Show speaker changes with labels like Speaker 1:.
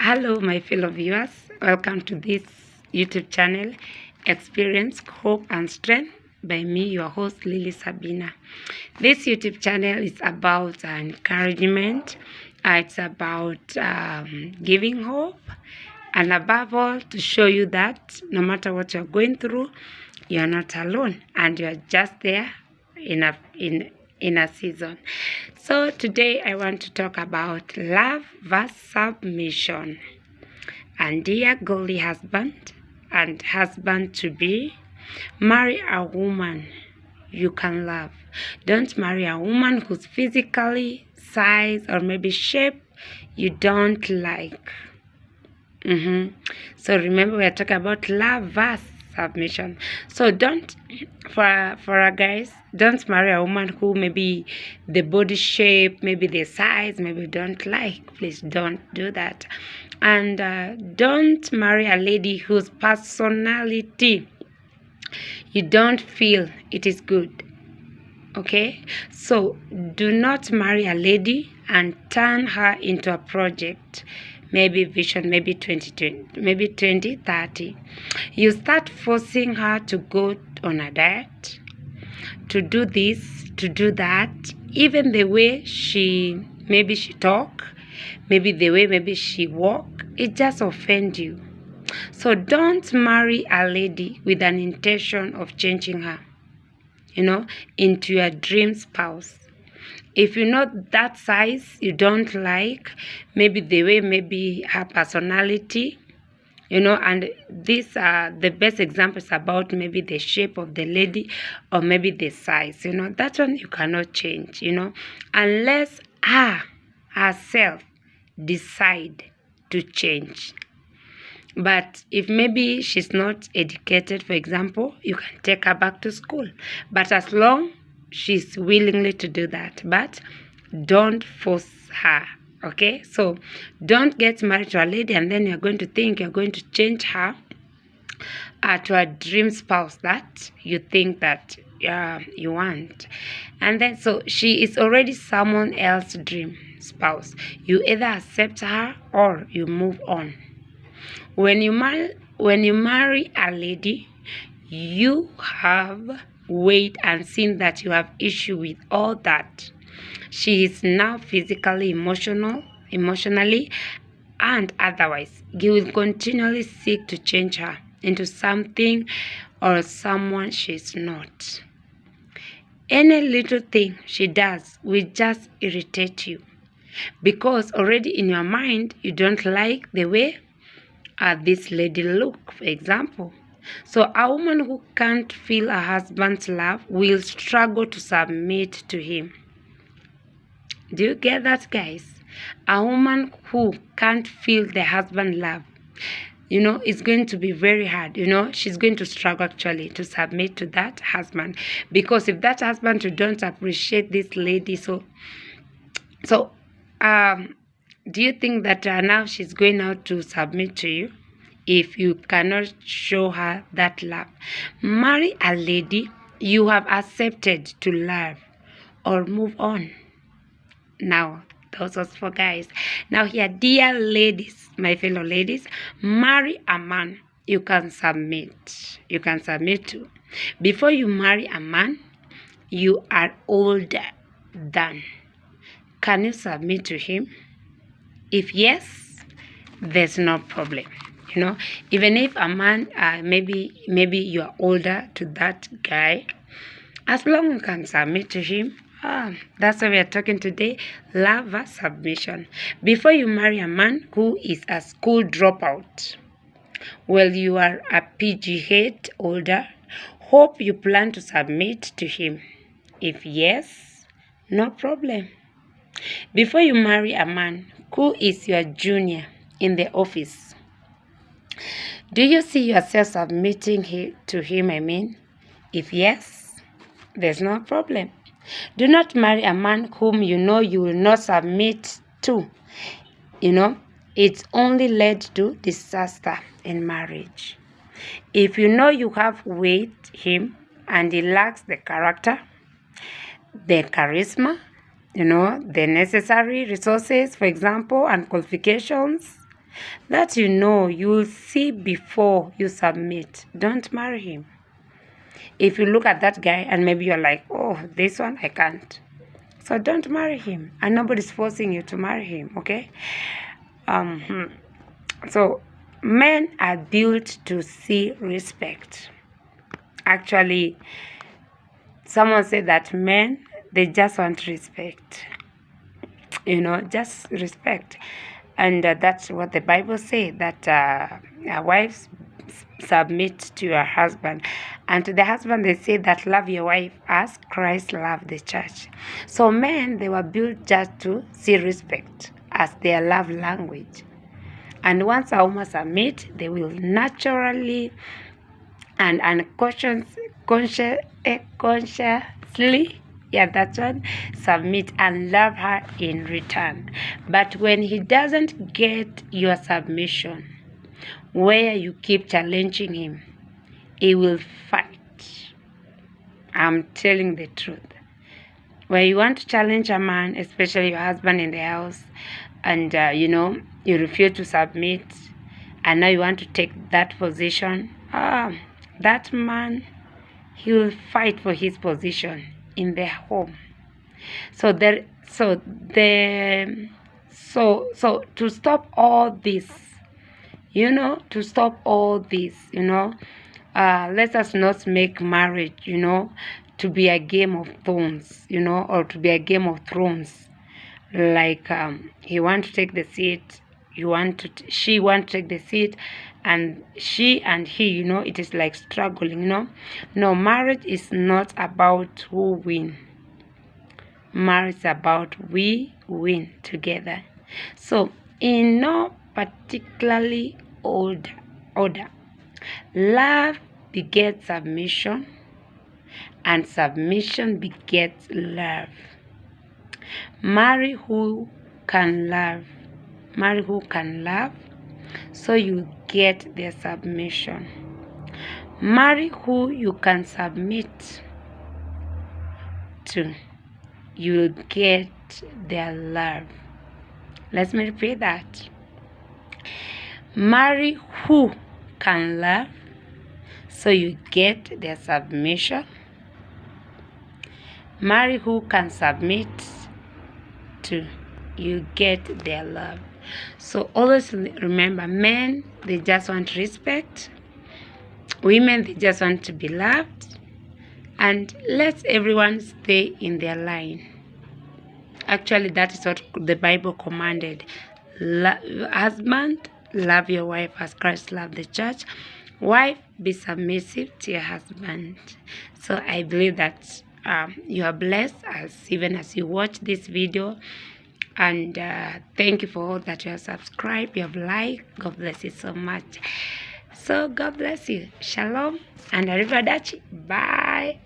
Speaker 1: Hello, my fellow viewers. Welcome to this YouTube channel, Experience, Hope, and Strength by me, your host, Lily Sabina. This YouTube channel is about encouragement. It's about giving hope, and above all, to show you that no matter what you're going through, you're not alone, and you're just there in a season. So today I want to talk about love versus submission. And dear godly husband and husband to be, marry a woman you can love. Don't marry a woman who's physically, size, or maybe shape you don't like. So remember, we're talking about love versus submission. So don't, for guys, don't marry a woman who maybe the body shape, maybe the size, maybe you don't like. Please don't do that. And don't marry a lady whose personality you don't feel it is good. Okay, so do not marry a lady and turn her into a project, maybe vision, maybe 2020, maybe 2030. You start forcing her to go on a diet, to do this, to do that, even the way she talk, maybe the way she walk, it just offends you. So don't marry a lady with an intention of changing her, into your dream spouse. If you know that size you don't like, maybe the way, maybe her personality, and these are the best examples about maybe the shape of the lady or maybe the size, that one you cannot change, unless herself decide to change. But if maybe she's not educated, for example, you can take her back to school. But as long she's willingly to do that, but don't force her. Okay, so don't get married to a lady and then you're going to think you're going to change her to a dream spouse that you think that you want. And then so she is already someone else's dream spouse. You either accept her or you move on. When you marry a lady, you have weighed and seen that you have issue with all that. She is now physically, emotionally, and otherwise. You will continually seek to change her into something or someone she's not. Any little thing she does will just irritate you, because already in your mind you don't like the way this lady look, for example. So a woman who can't feel her husband's love will struggle to submit to him. Do you get that, guys? A woman who can't feel the husband's love, it's going to be very hard. She's going to struggle actually to submit to that husband, because if that husband don't appreciate this lady, so do you think that now she's going out to submit to you if you cannot show her that love? Marry a lady you have accepted to love or move on. Now, those was for guys. Now here, dear ladies, my fellow ladies, marry a man you can submit. You can submit to. Before you marry a man you are older than, can you submit to him? If yes, there's no problem. Even if a man, maybe you are older to that guy, as long as you can submit to him, that's why we are talking today, love versus submission. Before you marry a man who is a school dropout, well, you are a PG8 older, hope you plan to submit to him. If yes, no problem. Before you marry a man who is your junior in the office, do you see yourself submitting to him? If yes, there's no problem. Do not marry a man whom you know you will not submit to. It's only led to disaster in marriage. If you know you have with him and he lacks the character, the charisma, the necessary resources, for example, and qualifications, that you will see before you submit, don't marry him. If you look at that guy and maybe you're like, oh, this one I can't, so don't marry him, and nobody's forcing you to marry him, okay? So men are built to see respect. Actually, someone said that men, they just want respect, just respect. And that's what the Bible says, that wives submit to your husband. And to the husband, they say that love your wife as Christ loved the church. So men, they were built just to see respect as their love language. And once a woman submit, they will naturally and consciously, submit and love her in return. But when he doesn't get your submission, where you keep challenging him, he will fight. I'm telling the truth. Where you want to challenge a man, especially your husband in the house, and you refuse to submit, and now you want to take that position, that man, he will fight for his position in the home. So to stop all this, let us not make marriage, to be a game of thrones, or to be a game of thrones. Like he want to take the seat, she want to take the seat, and she and he, it is like struggling, No, marriage is not about who win. Marriage is about we win together. So in no particularly order, love begets submission, and submission begets love. Marry who can love. Marry who can love, so you get their submission. Marry who you can submit to. You will get their love. Let me repeat that. Marry who can love, so you get their submission. Marry who can submit to. You get their love. So always remember, men, they just want respect. Women, they just want to be loved. And let everyone stay in their line. Actually, that is what the Bible commanded. Husband, love your wife as Christ loved the church. Wife, be submissive to your husband. So I believe that you are blessed even as you watch this video. And thank you for all that you have subscribed, you have liked. God bless you so much. So God bless you. Shalom and arrivederci. Bye.